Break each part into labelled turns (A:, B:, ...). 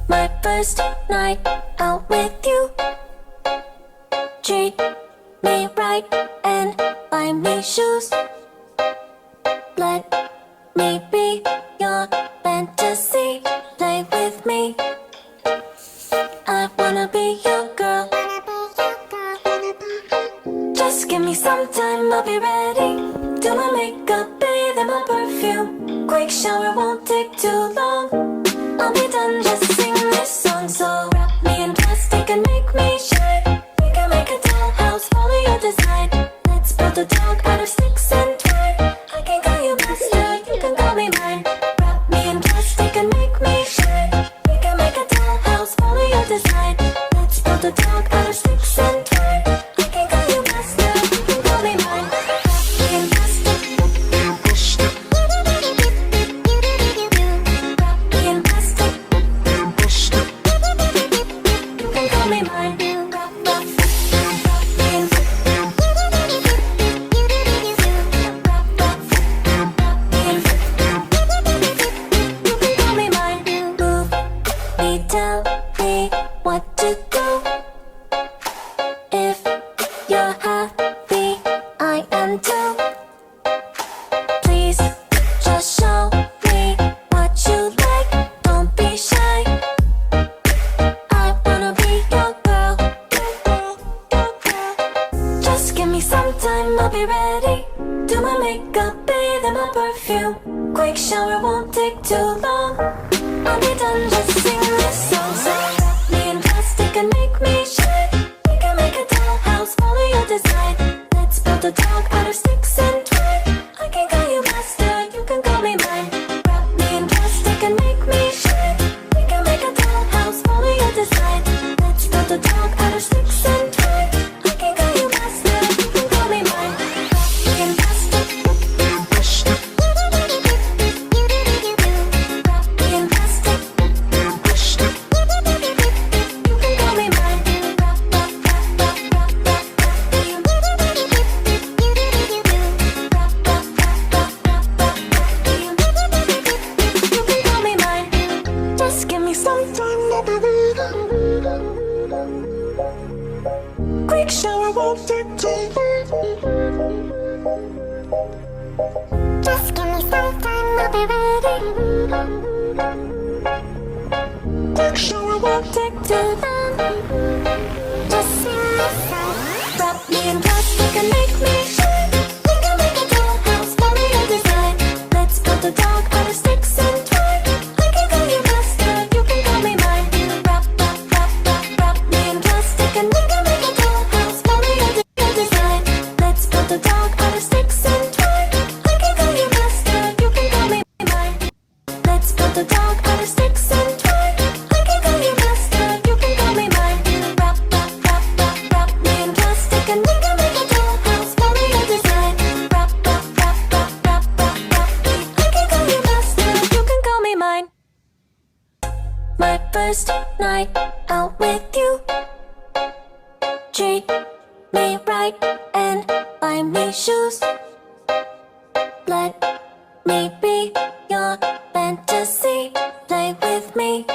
A: My first night out with you. Treat me right and buy me shoes. Let me be your fantasy. Play with me. I wanna be your girl. Just give me some time, I'll be ready. Do my makeup, bathe in my perfume. Quick shower won't take too long. I'll be done, just sing this song. So wrap me in plastic and make me shine. We can make a dollhouse, follow your design. Let's build a dog out of sticks and twine. I can call you master, you can call me mine. Wrap me in plastic and make me shine. We can make a dollhouse, follow your design. Let's build a dog out of sticks and twine. I can call you master, you can call me mine. Wrap me in plastic. Wrap me in plastic. You can call me mine. Wrap me in tell me what to do. If you're happy, I am too. Please just show me what you like. Don't be shy. I wanna be your girl. Just give me some time, I'll be ready. Do my makeup, bathe in my perfume. Quick shower won't take too long. I'll be done, just sing this song. So wrap me in plastic and make me shine. We can make a dollhouse, follow your design. Let's build a dog out of sticks and twine. I can call you master, you can call me mine. Wrap me in plastic and make me shine. We can make a dollhouse, follow your design. Let's build a dog out of sticks and twine. I can call you master, you can call me mine. Wrap me in plastic. Quick shower won't take too long. Just give me some time, I'll be ready. Quick shower won't take too long. Just sing this song. Wrap me in plastic and make me shine. We can make a dollhouse, follow your design. Let's build a dog out of sticks and twine. I can call you master, you can call me mine. Wrap me in plastic and we can make a dollhouse, follow your design. Let's build a dog out of sticks and twine. I can call you master, you can call me mine. Let's build a dog out of sticks and twine. I can call you master, you can call me mine. Wrap me in plastic and we can make a dollhouse, follow your design. Wrap me. I can call you master, you can call me mine. My first night out with you. Treat me right and buy me shoes. Let me be your fantasy. Play with me.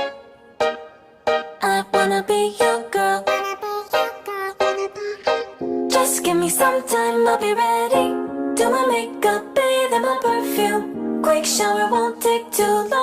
A: I wanna be your girl. Just give me some time, I'll be ready. Do my makeup, bathe in my perfume. Quick shower won't take too long.